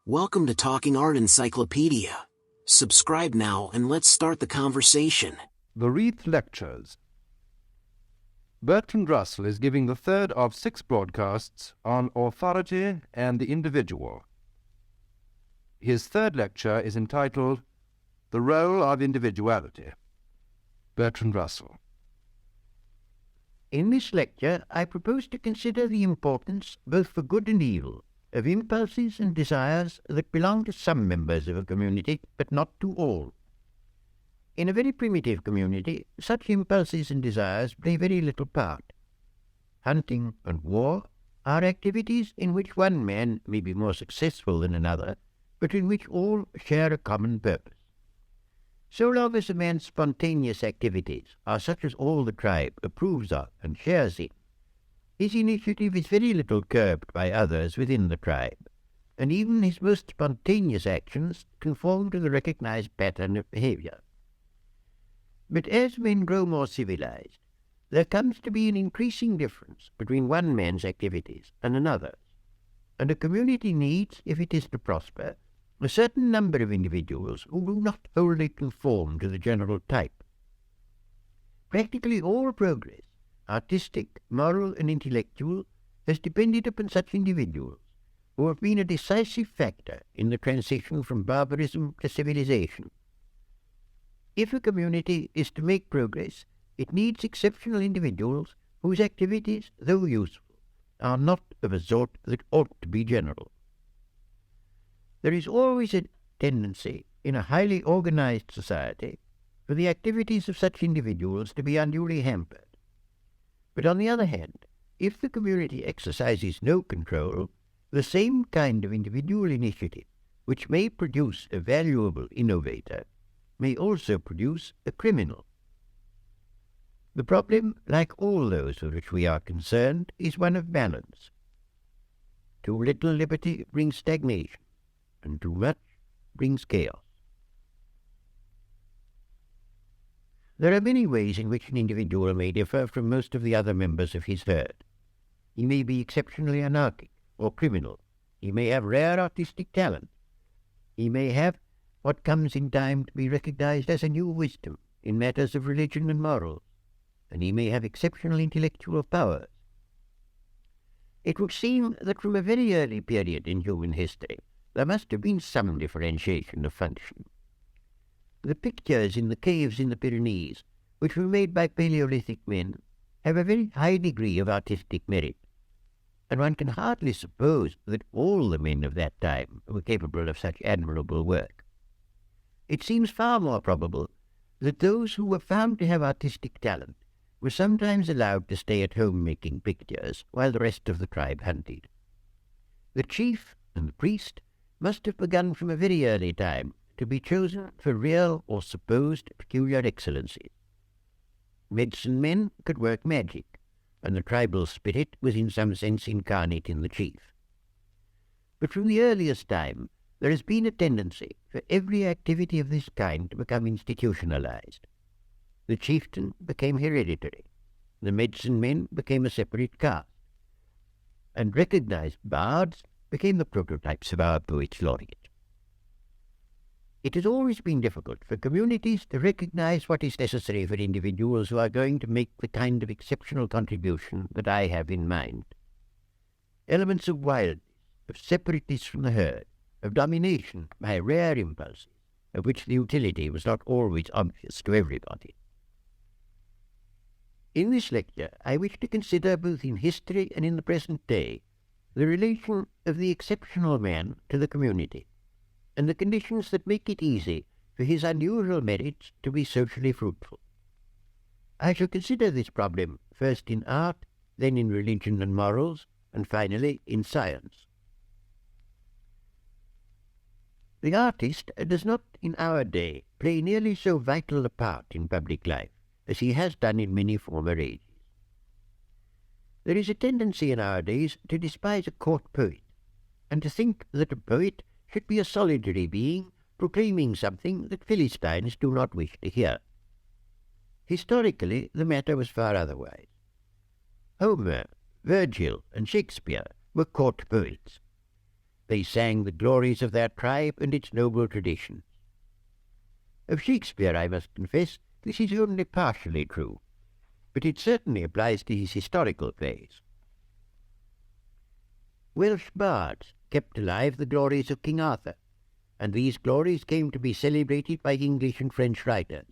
Welcome to Talking Art Encyclopedia. Subscribe now and let's start the conversation. The Reith Lectures. Bertrand Russell is giving the third of 6 broadcasts on authority and the individual. His third lecture is entitled The Role of Individuality. Bertrand Russell. In this lecture, I propose to consider the importance, both for good and evil, of impulses and desires that belong to some members of a community, but not to all. In a very primitive community, such impulses and desires play very little part. Hunting and war are activities in which one man may be more successful than another, but in which all share a common purpose. So long as a man's spontaneous activities are such as all the tribe approves of and shares in, his initiative is very little curbed by others within the tribe, and even his most spontaneous actions conform to the recognized pattern of behavior. But as men grow more civilized, there comes to be an increasing difference between one man's activities and another's, and a community needs, if it is to prosper, a certain number of individuals who do not wholly conform to the general type. Practically all progress, artistic, moral, and intellectual, has depended upon such individuals, who have been a decisive factor in the transition from barbarism to civilization. If a community is to make progress, it needs exceptional individuals whose activities, though useful, are not of a sort that ought to be general. There is always a tendency in a highly organized society for the activities of such individuals to be unduly hampered. But on the other hand, if the community exercises no control, the same kind of individual initiative, which may produce a valuable innovator, may also produce a criminal. The problem, like all those with which we are concerned, is one of balance. Too little liberty brings stagnation, and too much brings chaos. There are many ways in which an individual may differ from most of the other members of his herd. He may be exceptionally anarchic or criminal. He may have rare artistic talent. He may have what comes in time to be recognized as a new wisdom in matters of religion and morals, and he may have exceptional intellectual powers. It would seem that from a very early period in human history, there must have been some differentiation of function. The pictures in the caves in the Pyrenees, which were made by Paleolithic men, have a very high degree of artistic merit, and one can hardly suppose that all the men of that time were capable of such admirable work. It seems far more probable that those who were found to have artistic talent were sometimes allowed to stay at home making pictures while the rest of the tribe hunted. The chief and the priest must have begun from a very early time to be chosen for real or supposed peculiar excellencies. Medicine men could work magic, and the tribal spirit was in some sense incarnate in the chief. But from the earliest time, there has been a tendency for every activity of this kind to become institutionalized. The chieftain became hereditary, the medicine men became a separate caste, and recognized bards became the prototypes of our poets laureate. It has always been difficult for communities to recognize what is necessary for individuals who are going to make the kind of exceptional contribution that I have in mind. Elements of wildness, of separateness from the herd, of domination by rare impulses, of which the utility was not always obvious to everybody. In this lecture, I wish to consider both in history and in the present day the relation of the exceptional man to the community, and the conditions that make it easy for his unusual merits to be socially fruitful. I shall consider this problem first in art, then in religion and morals, and finally in science. The artist does not in our day play nearly so vital a part in public life as he has done in many former ages. There is a tendency in our days to despise a court poet, and to think that a poet should be a solitary being proclaiming something that Philistines do not wish to hear. Historically, the matter was far otherwise. Homer, Virgil, and Shakespeare were court poets. They sang the glories of their tribe and its noble traditions. Of Shakespeare, I must confess, this is only partially true, but it certainly applies to his historical plays. Welsh bards kept alive the glories of King Arthur, and these glories came to be celebrated by English and French writers.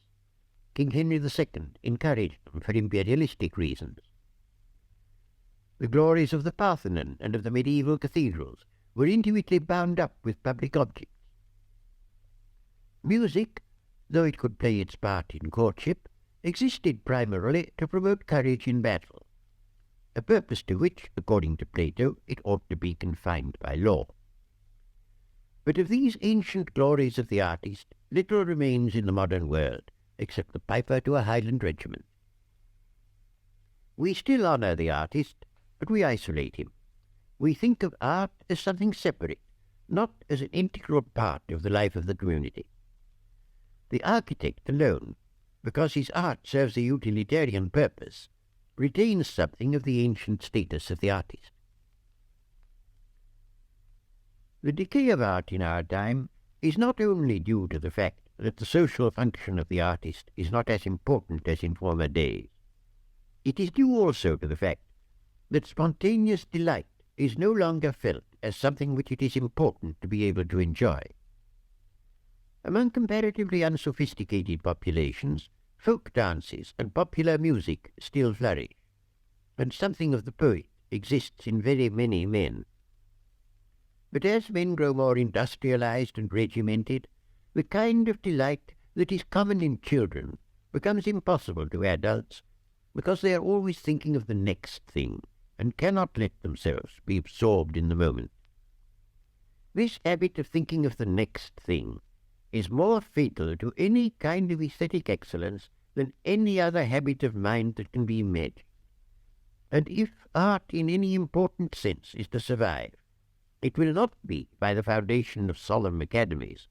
King Henry II encouraged them for imperialistic reasons. The glories of the Parthenon and of the medieval cathedrals were intimately bound up with public objects. Music, though it could play its part in courtship, existed primarily to promote courage in battle, a purpose to which, according to Plato, it ought to be confined by law. But of these ancient glories of the artist, little remains in the modern world, except the piper to a Highland regiment. We still honour the artist, but we isolate him. We think of art as something separate, not as an integral part of the life of the community. The architect alone, because his art serves a utilitarian purpose, retains something of the ancient status of the artist. The decay of art in our time is not only due to the fact that the social function of the artist is not as important as in former days. It is due also to the fact that spontaneous delight is no longer felt as something which it is important to be able to enjoy. Among comparatively unsophisticated populations, folk dances and popular music still flourish, and something of the poet exists in very many men. But as men grow more industrialized and regimented, the kind of delight that is common in children becomes impossible to adults, because they are always thinking of the next thing, and cannot let themselves be absorbed in the moment. This habit of thinking of the next thing is more fatal to any kind of aesthetic excellence than any other habit of mind that can be imagined. And if art in any important sense is to survive, it will not be by the foundation of solemn academies,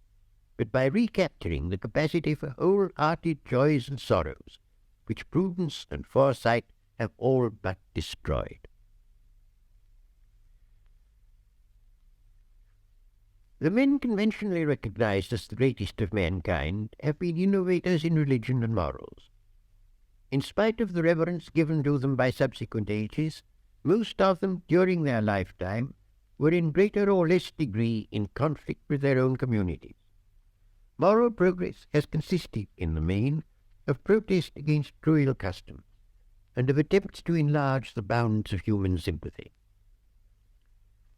but by recapturing the capacity for whole-hearted joys and sorrows, which prudence and foresight have all but destroyed. The men conventionally recognized as the greatest of mankind have been innovators in religion and morals. In spite of the reverence given to them by subsequent ages, most of them during their lifetime were in greater or less degree in conflict with their own communities. Moral progress has consisted, in the main, of protest against cruel customs, and of attempts to enlarge the bounds of human sympathy.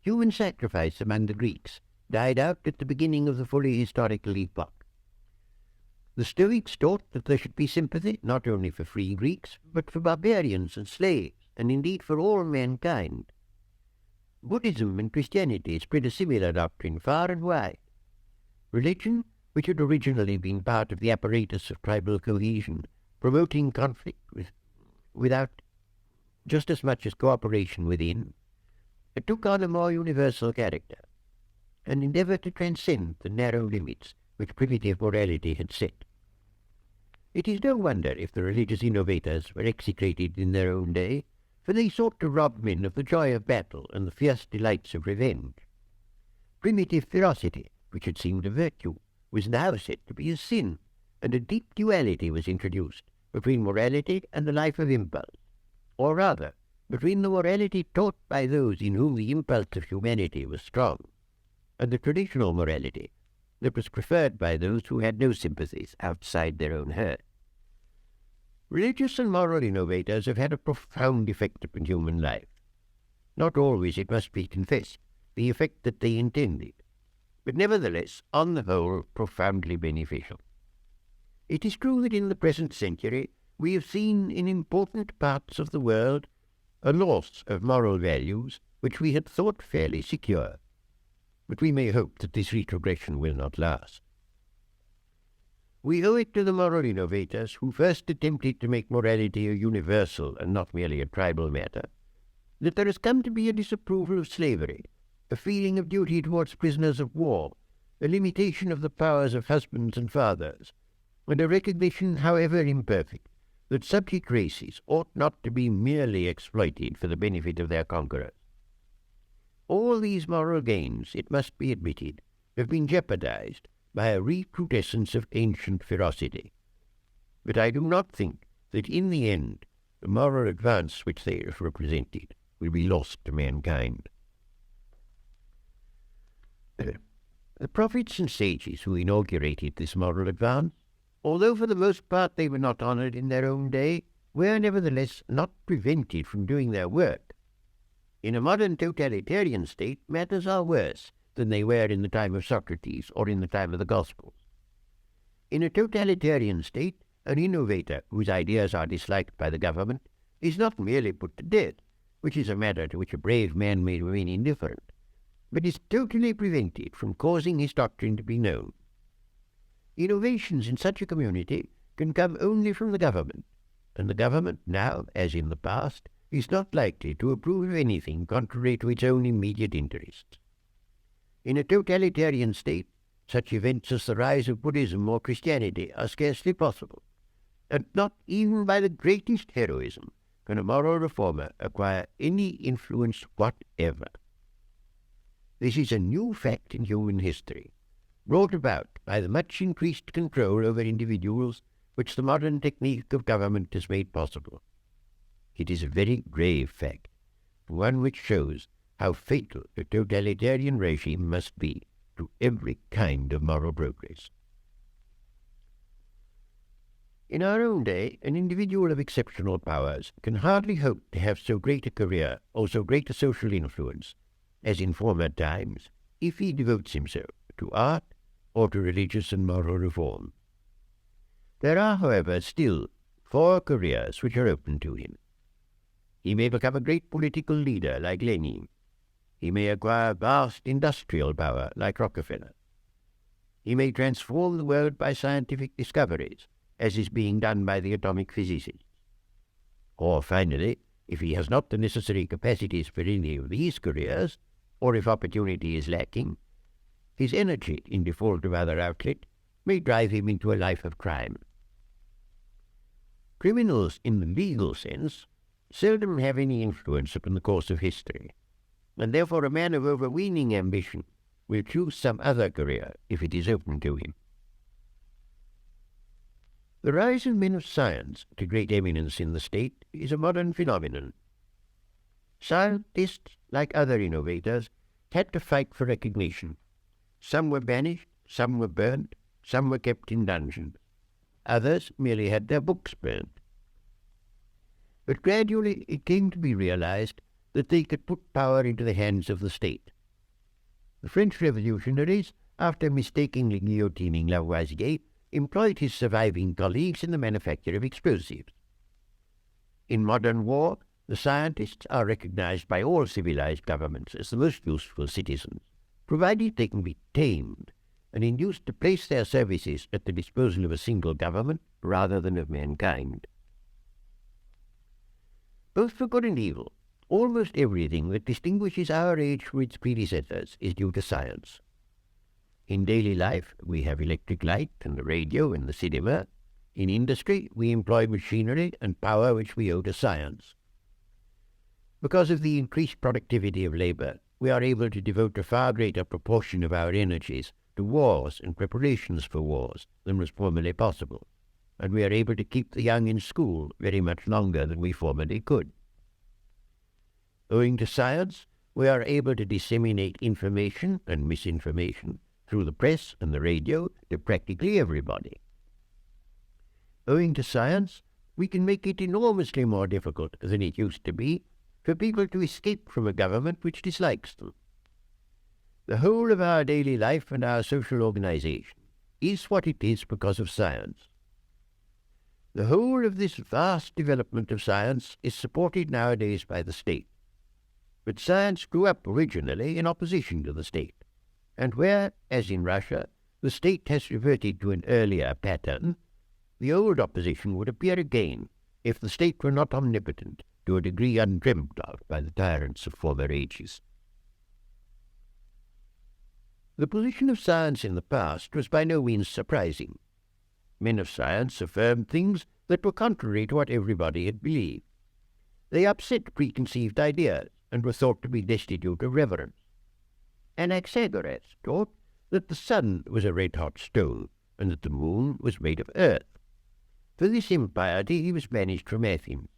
Human sacrifice among the Greeks died out at the beginning of the fully historical epoch. The Stoics taught that there should be sympathy not only for free Greeks, but for barbarians and slaves, and indeed for all mankind. Buddhism and Christianity spread a similar doctrine far and wide. Religion, which had originally been part of the apparatus of tribal cohesion, promoting conflict without just as much as cooperation within, it took on a more universal character, an endeavour to transcend the narrow limits which primitive morality had set. It is no wonder if the religious innovators were execrated in their own day, for they sought to rob men of the joy of battle and the fierce delights of revenge. Primitive ferocity, which had seemed a virtue, was now said to be a sin, and a deep duality was introduced between morality and the life of impulse, or rather, between the morality taught by those in whom the impulse of humanity was strong, and the traditional morality that was preferred by those who had no sympathies outside their own herd. Religious and moral innovators have had a profound effect upon human life. Not always, it must be confessed, the effect that they intended, but nevertheless, on the whole, profoundly beneficial. It is true that in the present century we have seen in important parts of the world a loss of moral values which we had thought fairly secure, but we may hope that this retrogression will not last. We owe it to the moral innovators who first attempted to make morality a universal and not merely a tribal matter, that there has come to be a disapproval of slavery, a feeling of duty towards prisoners of war, a limitation of the powers of husbands and fathers, and a recognition, however imperfect, that subject races ought not to be merely exploited for the benefit of their conquerors. All these moral gains, it must be admitted, have been jeopardized by a recrudescence of ancient ferocity. But I do not think that in the end the moral advance which they have represented will be lost to mankind. The prophets and sages who inaugurated this moral advance, although for the most part they were not honoured in their own day, were nevertheless not prevented from doing their work. In a modern totalitarian state, matters are worse than they were in the time of Socrates or in the time of the Gospels. In a totalitarian state, an innovator whose ideas are disliked by the government is not merely put to death, which is a matter to which a brave man may remain indifferent, but is totally prevented from causing his doctrine to be known. Innovations in such a community can come only from the government, and the government now, as in the past, is not likely to approve of anything contrary to its own immediate interests. In a totalitarian state, such events as the rise of Buddhism or Christianity are scarcely possible, and not even by the greatest heroism can a moral reformer acquire any influence whatever. This is a new fact in human history, brought about by the much increased control over individuals which the modern technique of government has made possible. It is a very grave fact, one which shows how fatal a totalitarian regime must be to every kind of moral progress. In our own day, an individual of exceptional powers can hardly hope to have so great a career or so great a social influence as in former times if he devotes himself to art or to religious and moral reform. There are, however, still 4 careers which are open to him. He may become a great political leader like Lenin. He may acquire vast industrial power like Rockefeller. He may transform the world by scientific discoveries, as is being done by the atomic physicists. Or finally, if he has not the necessary capacities for any of these careers, or if opportunity is lacking, his energy, in default of other outlet, may drive him into a life of crime. Criminals in the legal sense seldom have any influence upon the course of history, and therefore a man of overweening ambition will choose some other career if it is open to him. The rise of men of science to great eminence in the state is a modern phenomenon. Scientists, like other innovators, had to fight for recognition. Some were banished, some were burnt, some were kept in dungeons. Others merely had their books burnt. But gradually it came to be realized that they could put power into the hands of the state. The French revolutionaries, after mistakenly guillotining Lavoisier, employed his surviving colleagues in the manufacture of explosives. In modern war, the scientists are recognized by all civilized governments as the most useful citizens, provided they can be tamed and induced to place their services at the disposal of a single government rather than of mankind. Both for good and evil, almost everything that distinguishes our age from its predecessors is due to science. In daily life, we have electric light and the radio and the cinema. In industry, we employ machinery and power which we owe to science. Because of the increased productivity of labor, we are able to devote a far greater proportion of our energies to wars and preparations for wars than was formerly possible, and we are able to keep the young in school very much longer than we formerly could. Owing to science, we are able to disseminate information and misinformation through the press and the radio to practically everybody. Owing to science, we can make it enormously more difficult than it used to be for people to escape from a government which dislikes them. The whole of our daily life and our social organization is what it is because of science. The whole of this vast development of science is supported nowadays by the state. But science grew up originally in opposition to the state, and where, as in Russia, the state has reverted to an earlier pattern, the old opposition would appear again if the state were not omnipotent to a degree undreamt of by the tyrants of former ages. The position of science in the past was by no means surprising. Men of science affirmed things that were contrary to what everybody had believed. They upset preconceived ideas and were thought to be destitute of reverence. Anaxagoras taught that the sun was a red-hot stone, and that the moon was made of earth. For this impiety he was banished from Athens.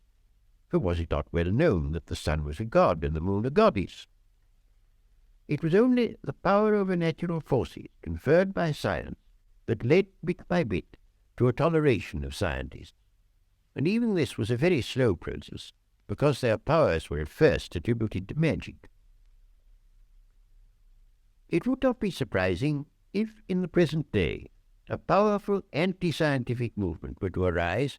For was it not well known that the sun was a god and the moon a goddess? It was only the power over natural forces conferred by science that led bit by bit to a toleration of scientists, and even this was a very slow process, because their powers were at first attributed to magic. It would not be surprising if, in the present day, a powerful anti-scientific movement were to arise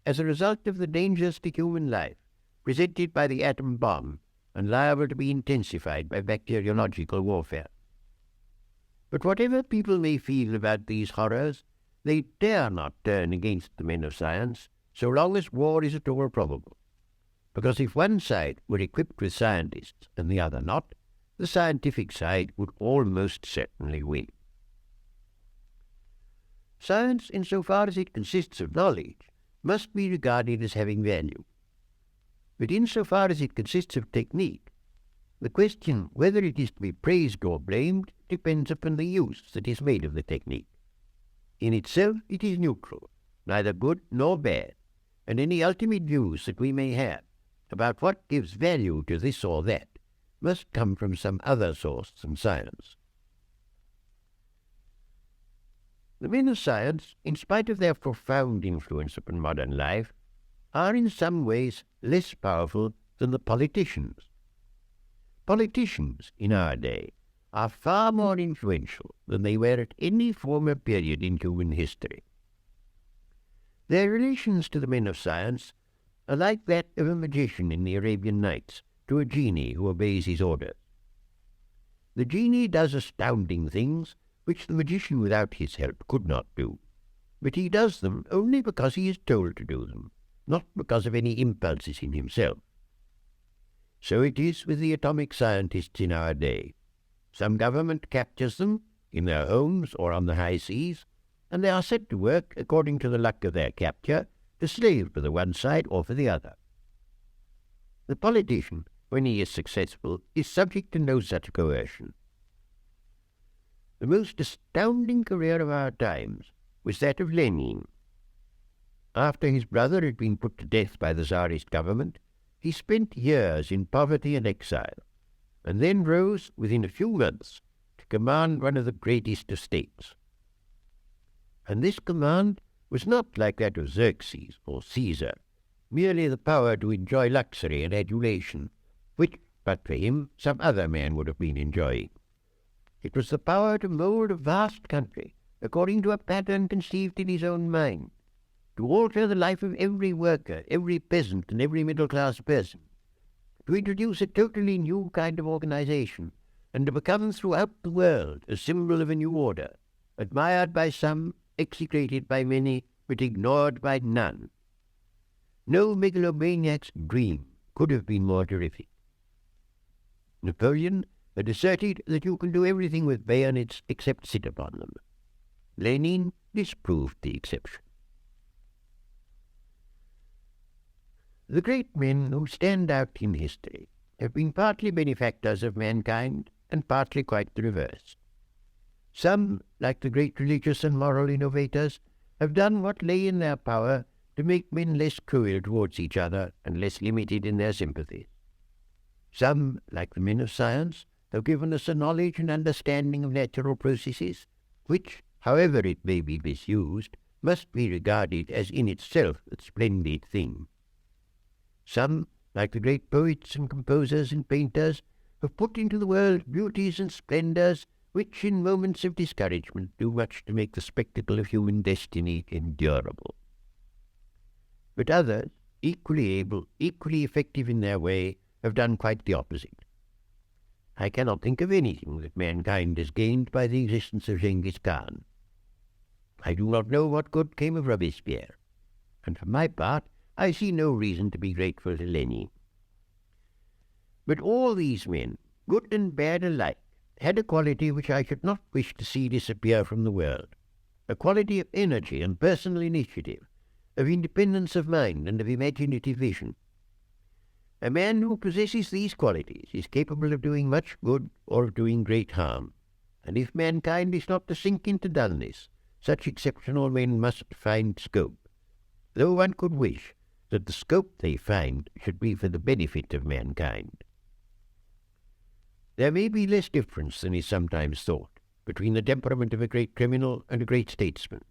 as a result of the dangers to human life presented by the atom bomb and liable to be intensified by bacteriological warfare. But whatever people may feel about these horrors, they dare not turn against the men of science so long as war is at all probable, because if one side were equipped with scientists and the other not, the scientific side would almost certainly win. Science, in so far as it consists of knowledge, must be regarded as having value. But in so far as it consists of technique, the question whether it is to be praised or blamed depends upon the use that is made of the technique. In itself it is neutral, neither good nor bad, and any ultimate views that we may have about what gives value to this or that must come from some other source than science. The men of science, in spite of their profound influence upon modern life, are in some ways less powerful than the politicians. Politicians in our day are far more influential than they were at any former period in human history. Their relations to the men of science are like that of a magician in the Arabian Nights to a genie who obeys his orders. The genie does astounding things which the magician without his help could not do, but he does them only because he is told to do them, not because of any impulses in himself. So it is with the atomic scientists in our day. Some government captures them in their homes or on the high seas, and they are set to work according to the luck of their capture, to slave for the one side or for the other. The politician, when he is successful, is subject to no such coercion. The most astounding career of our times was that of Lenin. After his brother had been put to death by the Tsarist government, he spent years in poverty and exile, and then rose within a few months to command one of the greatest of states. And this command was not like that of Xerxes or Caesar, merely the power to enjoy luxury and adulation, which, but for him, some other man would have been enjoying. It was the power to mould a vast country according to a pattern conceived in his own mind, to alter the life of every worker, every peasant, and every middle-class person, to introduce a totally new kind of organization, and to become throughout the world a symbol of a new order, admired by some, execrated by many, but ignored by none. No megalomaniac's dream could have been more terrific. Napoleon had asserted that you can do everything with bayonets except sit upon them. Lenin disproved the exception. The great men who stand out in history have been partly benefactors of mankind and partly quite the reverse. Some, like the great religious and moral innovators, have done what lay in their power to make men less cruel towards each other and less limited in their sympathies. Some, like the men of science, have given us a knowledge and understanding of natural processes, which, however it may be misused, must be regarded as in itself a splendid thing. Some, like the great poets and composers and painters, have put into the world beauties and splendours which, in moments of discouragement, do much to make the spectacle of human destiny endurable. But others, equally able, equally effective in their way, have done quite the opposite. I cannot think of anything that mankind has gained by the existence of Genghis Khan. I do not know what good came of Robespierre, and for my part, I see no reason to be grateful to Lenin. But all these men, good and bad alike, had a quality which I should not wish to see disappear from the world, a quality of energy and personal initiative, of independence of mind and of imaginative vision. A man who possesses these qualities is capable of doing much good or of doing great harm, and if mankind is not to sink into dullness, such exceptional men must find scope, though one could wish that the scope they find should be for the benefit of mankind. There may be less difference than is sometimes thought between the temperament of a great criminal and a great statesman.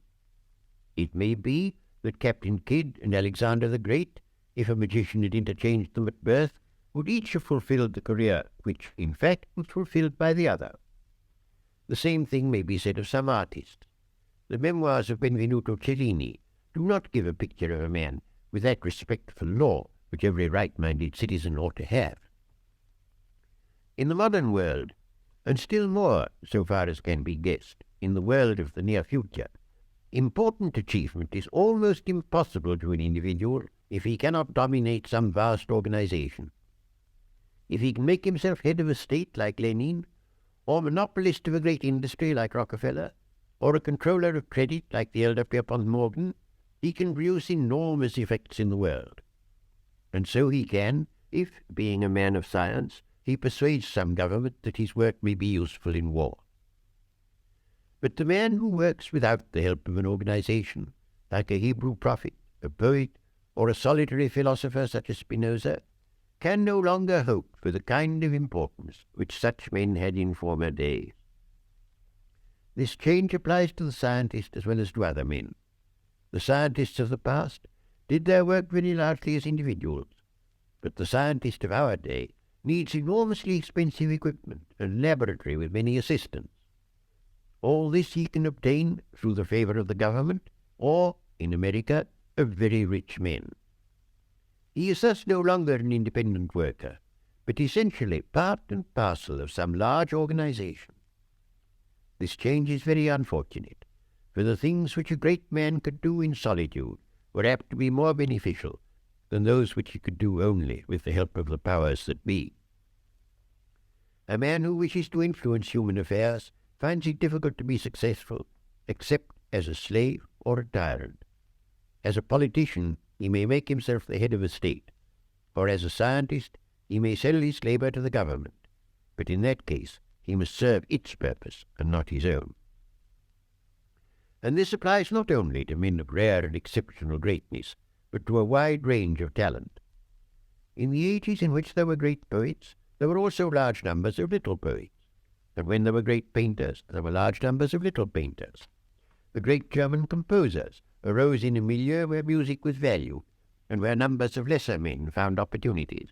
It may be that Captain Kidd and Alexander the Great, if a magician had interchanged them at birth, would each have fulfilled the career which, in fact, was fulfilled by the other. The same thing may be said of some artists. The memoirs of Benvenuto Cellini do not give a picture of a man with that respect for law which every right-minded citizen ought to have. In the modern world, and still more, so far as can be guessed, in the world of the near future, important achievement is almost impossible to an individual if he cannot dominate some vast organization. If he can make himself head of a state like Lenin, or monopolist of a great industry like Rockefeller, or a controller of credit like the elder Pierpont Morgan, he can produce enormous effects in the world. And so he can, if, being a man of science, he persuades some government that his work may be useful in war. But the man who works without the help of an organization, like a Hebrew prophet, a poet, or a solitary philosopher such as Spinoza, can no longer hope for the kind of importance which such men had in former days. This change applies to the scientist as well as to other men. The scientists of the past did their work very largely as individuals, but the scientist of our day needs enormously expensive equipment and laboratory with many assistants. All this he can obtain through the favor of the government or, in America, of very rich men. He is thus no longer an independent worker, but essentially part and parcel of some large organization. This change is very unfortunate, for the things which a great man could do in solitude were apt to be more beneficial than those which he could do only with the help of the powers that be. A man who wishes to influence human affairs finds it difficult to be successful, except as a slave or a tyrant. As a politician, he may make himself the head of a state, or as a scientist, he may sell his labor to the government, but in that case he must serve its purpose and not his own. And this applies not only to men of rare and exceptional greatness, but to a wide range of talent. In the ages in which there were great poets, there were also large numbers of little poets, and when there were great painters, there were large numbers of little painters. The great German composers arose in a milieu where music was valued, and where numbers of lesser men found opportunities.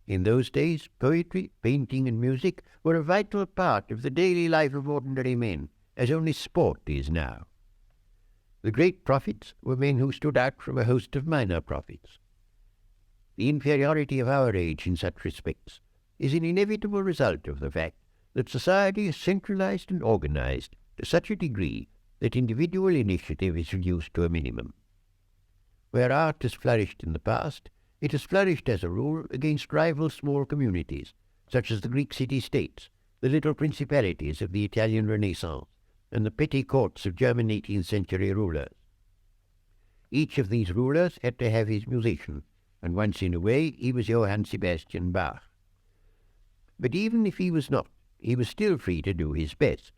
In those days, poetry, painting, and music were a vital part of the daily life of ordinary men, as only sport is now. The great prophets were men who stood out from a host of minor prophets. The inferiority of our age in such respects is an inevitable result of the fact that society is centralized and organized to such a degree that individual initiative is reduced to a minimum. Where art has flourished in the past, it has flourished as a rule against rival small communities, such as the Greek city-states, the little principalities of the Italian Renaissance, and the petty courts of German 18th century rulers. Each of these rulers had to have his musician, and once in a way he was Johann Sebastian Bach. But even if he was not, he was still free to do his best.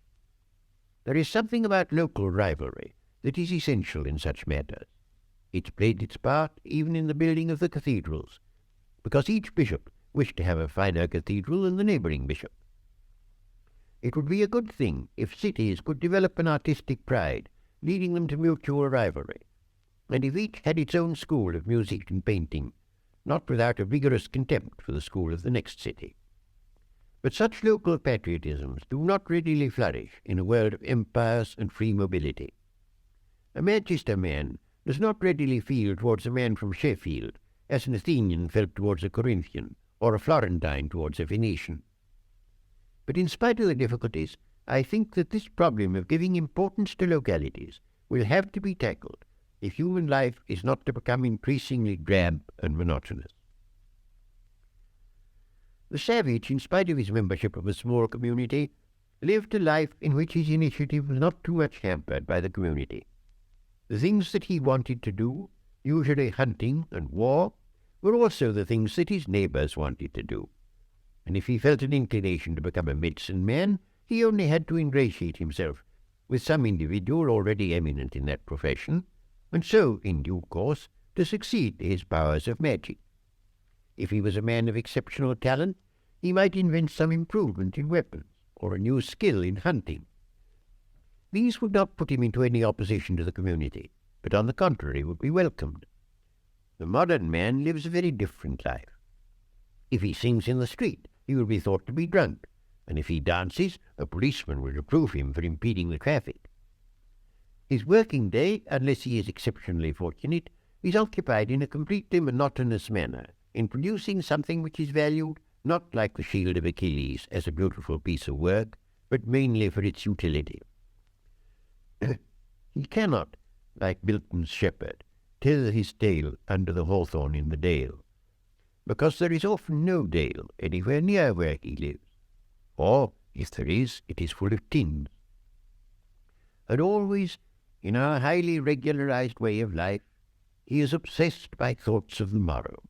There is something about local rivalry that is essential in such matters. It played its part even in the building of the cathedrals, because each bishop wished to have a finer cathedral than the neighboring bishop. It would be a good thing if cities could develop an artistic pride, leading them to mutual rivalry, and if each had its own school of music and painting, not without a vigorous contempt for the school of the next city. But such local patriotisms do not readily flourish in a world of empires and free mobility. A Manchester man does not readily feel towards a man from Sheffield as an Athenian felt towards a Corinthian, or a Florentine towards a Venetian. But in spite of the difficulties, I think that this problem of giving importance to localities will have to be tackled if human life is not to become increasingly drab and monotonous. The savage, in spite of his membership of a small community, lived a life in which his initiative was not too much hampered by the community. The things that he wanted to do, usually hunting and war, were also the things that his neighbours wanted to do. And if he felt an inclination to become a medicine man, he only had to ingratiate himself with some individual already eminent in that profession, and so, in due course, to succeed to his powers of magic. If he was a man of exceptional talent, he might invent some improvement in weapons, or a new skill in hunting. These would not put him into any opposition to the community, but on the contrary would be welcomed. The modern man lives a very different life. If he sings in the street, he will be thought to be drunk, and if he dances, a policeman will reprove him for impeding the traffic. His working day, unless he is exceptionally fortunate, is occupied in a completely monotonous manner, in producing something which is valued, not like the shield of Achilles, as a beautiful piece of work, but mainly for its utility. He cannot, like Milton's shepherd, tell his tale under the hawthorn in the dale, because there is often no dale anywhere near where he lives, or, if there is, it is full of tins. And always, in our highly regularized way of life, he is obsessed by thoughts of the morrow.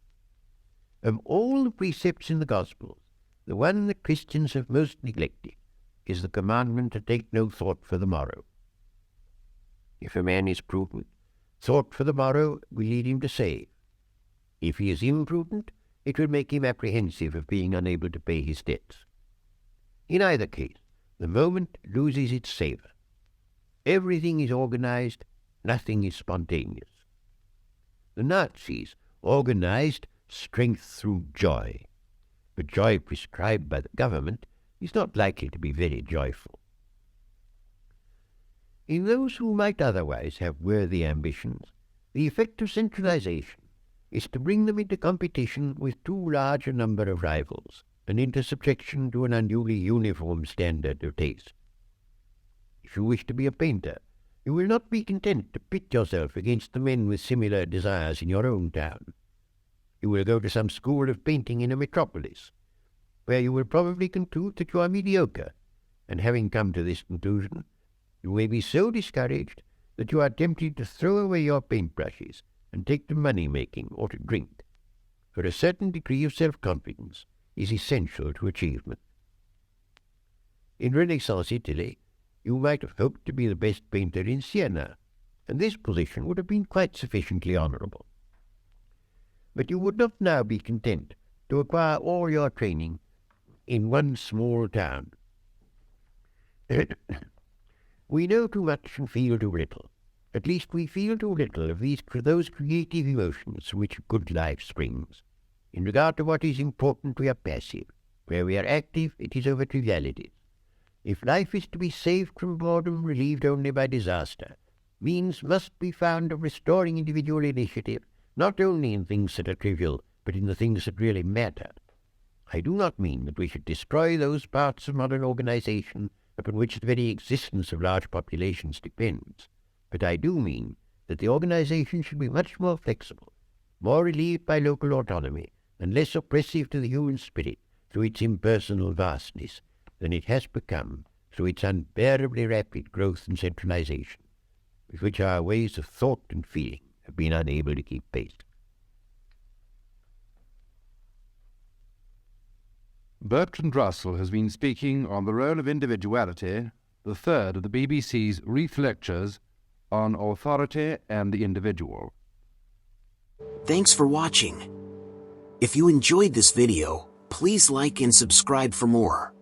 Of all the precepts in the Gospels, the one that Christians have most neglected is the commandment to take no thought for the morrow. If a man is prudent, thought for the morrow will lead him to save. If he is imprudent, it will make him apprehensive of being unable to pay his debts. In either case, the moment loses its savour. Everything is organized, nothing is spontaneous. The Nazis organized strength through joy, but joy prescribed by the government is not likely to be very joyful. In those who might otherwise have worthy ambitions, the effect of centralization is to bring them into competition with too large a number of rivals, and into subjection to an unduly uniform standard of taste. If you wish to be a painter, you will not be content to pit yourself against the men with similar desires in your own town. You will go to some school of painting in a metropolis, where you will probably conclude that you are mediocre, and having come to this conclusion, you may be so discouraged that you are tempted to throw away your paintbrushes and take to money-making or to drink, for a certain degree of self-confidence is essential to achievement. In Renaissance Italy, you might have hoped to be the best painter in Siena, and this position would have been quite sufficiently honourable. But you would not now be content to acquire all your training in one small town. We know too much and feel too little. At least we feel too little of those creative emotions from which good life springs. In regard to what is important, we are passive. Where we are active, it is over trivialities. If life is to be saved from boredom, relieved only by disaster, means must be found of restoring individual initiative, not only in things that are trivial, but in the things that really matter. I do not mean that we should destroy those parts of modern organization upon which the very existence of large populations depends, but I do mean that the organization should be much more flexible, more relieved by local autonomy, and less oppressive to the human spirit through its impersonal vastness than it has become through its unbearably rapid growth and centralization, with which our ways of thought and feeling have been unable to keep pace. Bertrand Russell has been speaking on the role of individuality, the third of the BBC's Reith Lectures on authority and the individual. Thanks for watching. If you enjoyed this video, please like and subscribe for more.